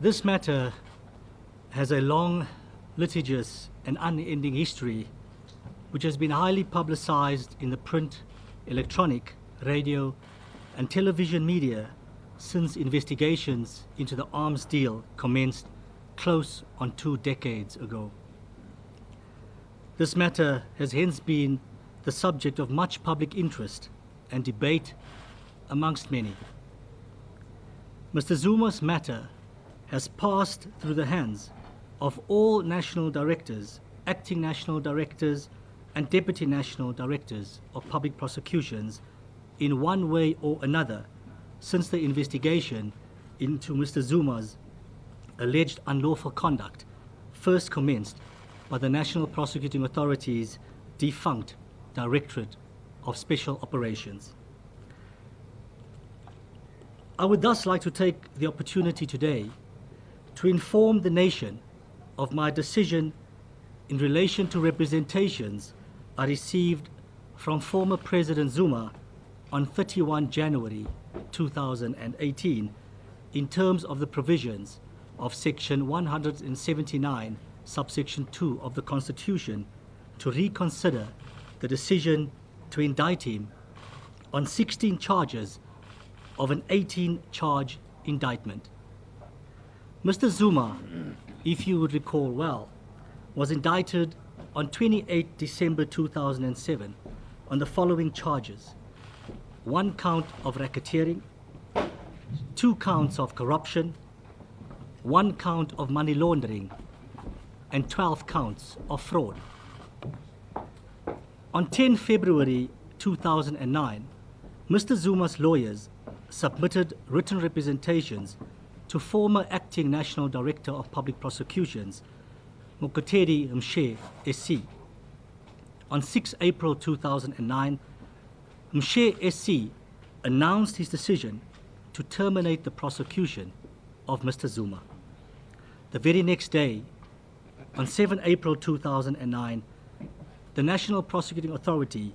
This matter has a long, litigious and unending history which has been highly publicized in the print, electronic, radio and television media since investigations into the arms deal commenced close on 2 decades ago. This matter has hence been the subject of much public interest and debate amongst many. Mr. Zuma's matter has passed through the hands of all national directors, acting national directors and deputy national directors of public prosecutions in one way or another since the investigation into Mr. Zuma's alleged unlawful conduct first commenced by the National Prosecuting Authority's defunct Directorate of Special Operations. I would thus like to take the opportunity today to inform the nation of my decision in relation to representations I received from former President Zuma on 31 January 2018 in terms of the provisions of Section 179, subsection 2 of the Constitution to reconsider the decision to indict him on 16 charges of an 18-charge indictment. Mr. Zuma, if you would recall well, was indicted on 28 December 2007 on the following charges: 1 count of racketeering, 2 counts of corruption, 1 count of money laundering, and 12 counts of fraud. On 10 February 2009, Mr. Zuma's lawyers submitted written representations to former Acting National Director of Public Prosecutions, Mokotedi Mshe SC. On 6 April 2009, Mshe SC announced his decision to terminate the prosecution of Mr. Zuma. The very next day, on 7 April 2009, the National Prosecuting Authority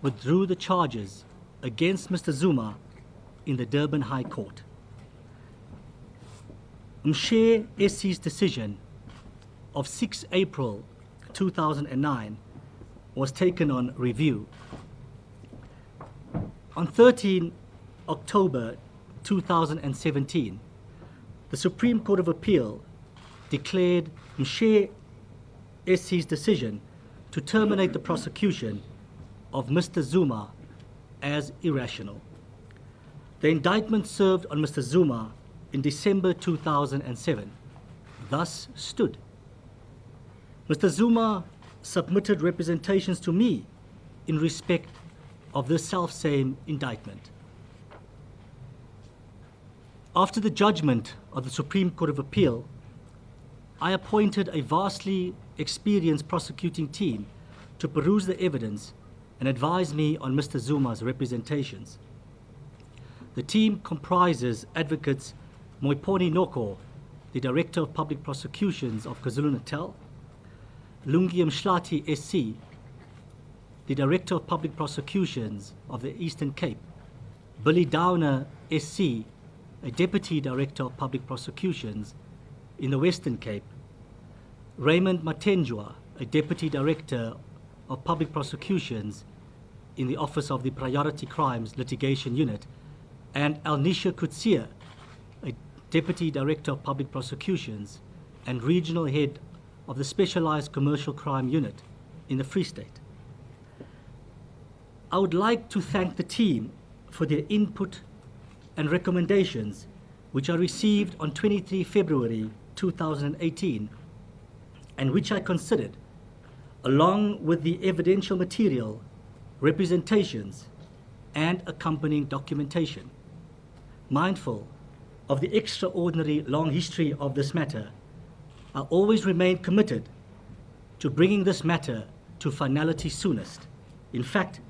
withdrew the charges against Mr. Zuma in the Durban High Court. Mshe SC's decision of 6 April 2009 was taken on review. On 13 October 2017, the Supreme Court of Appeal declared Mshe SC's decision to terminate the prosecution of Mr. Zuma as irrational. The indictment served on Mr. Zuma in December 2007 thus stood. Mr. Zuma submitted representations to me in respect of this self-same indictment. After the judgment of the Supreme Court of Appeal, I appointed a vastly experienced prosecuting team to peruse the evidence and advise me on Mr. Zuma's representations. The team comprises advocates Moiponi Noko, the Director of Public Prosecutions of KwaZulu-Natal, Lungi Mshlati SC, the Director of Public Prosecutions of the Eastern Cape, Billy Downer SC, a Deputy Director of Public Prosecutions in the Western Cape, Raymond Matenjwa, a Deputy Director of Public Prosecutions in the Office of the Priority Crimes Litigation Unit, and Alnisha Kutsia, a Deputy Director of Public Prosecutions and Regional Head of the Specialized Commercial Crime Unit in the Free State. I would like to thank the team for their input and recommendations, which I received on 23 February 2018, and which I considered, along with the evidential material, representations, and accompanying documentation. Mindful of the extraordinary long history of this matter, I always remain committed to bringing this matter to finality soonest. In fact,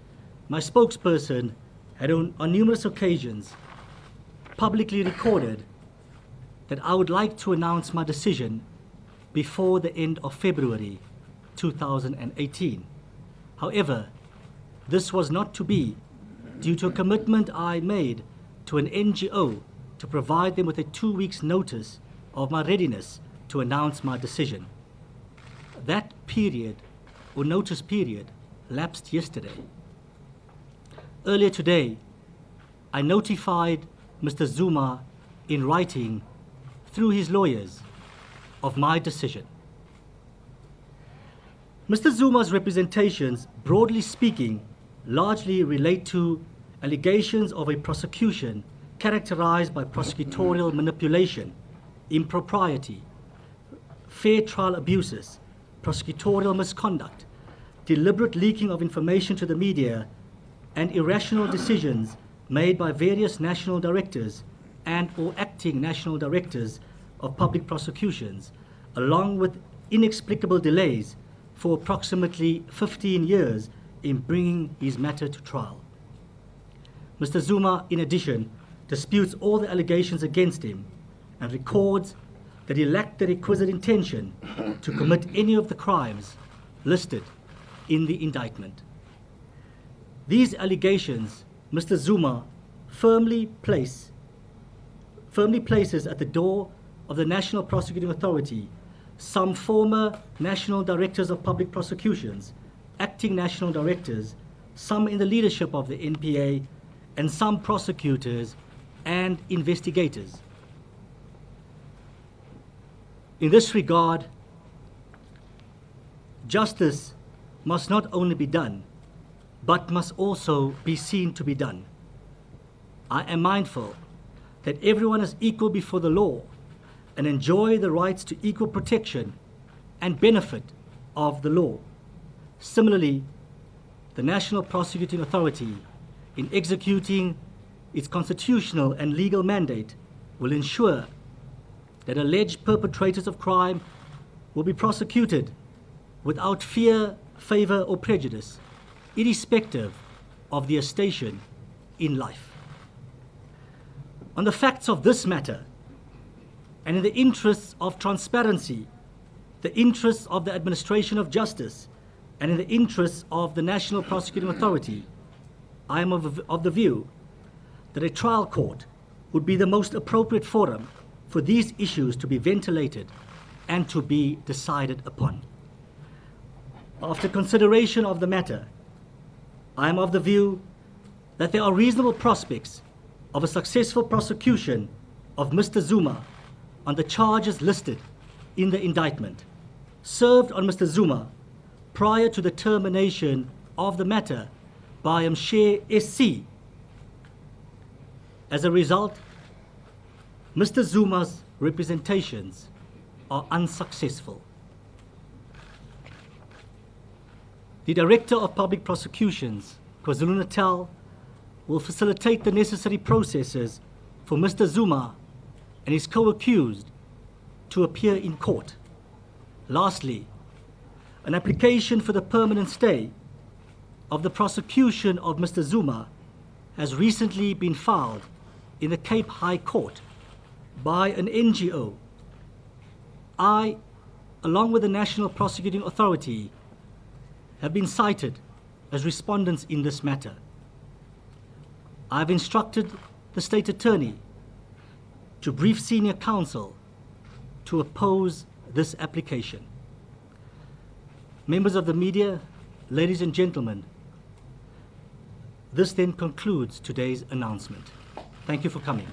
my spokesperson had on numerous occasions publicly recorded that I would like to announce my decision before the end of February 2018. However, this was not to be due to a commitment I made to an NGO to provide them with a 2 weeks notice of my readiness to announce my decision. That period, or notice period, lapsed yesterday. Earlier today, I notified Mr. Zuma in writing through his lawyers of my decision. Mr. Zuma's representations, broadly speaking, largely relate to allegations of a prosecution characterized by prosecutorial manipulation, impropriety, fair trial abuses, prosecutorial misconduct, deliberate leaking of information to the media, and irrational decisions made by various national directors and/or acting national directors of public prosecutions, along with inexplicable delays for approximately 15 years in bringing his matter to trial. Mr. Zuma, in addition, disputes all the allegations against him and records that he lacked the requisite intention to commit any of the crimes listed in the indictment. These allegations Mr. Zuma firmly places at the door of the National Prosecuting Authority some former national directors of public prosecutions, acting national directors, some in the leadership of the NPA, and some prosecutors and investigators. In this regard, justice must not only be done, but must also be seen to be done. I am mindful that everyone is equal before the law and enjoy the rights to equal protection and benefit of the law. Similarly, the National Prosecuting Authority, in executing its constitutional and legal mandate, will ensure that alleged perpetrators of crime will be prosecuted without fear, favor, or prejudice, irrespective of their station in life. On the facts of this matter, and in the interests of transparency, the interests of the administration of justice, and in the interests of the National Prosecuting Authority, I am of the view that a trial court would be the most appropriate forum for these issues to be ventilated and to be decided upon. After consideration of the matter, I am of the view that there are reasonable prospects of a successful prosecution of Mr. Zuma on the charges listed in the indictment served on Mr. Zuma prior to the termination of the matter by Mshe SC. As a result, Mr. Zuma's representations are unsuccessful. The Director of Public Prosecutions, KwaZulu-Natal, will facilitate the necessary processes for Mr. Zuma and his co-accused to appear in court. Lastly, an application for the permanent stay of the prosecution of Mr. Zuma has recently been filed in the Cape High Court by an NGO. I, along with the National Prosecuting Authority, have been cited as respondents in this matter. I have instructed the State Attorney to brief senior counsel to oppose this application. Members of the media, ladies and gentlemen, this then concludes today's announcement. Thank you for coming.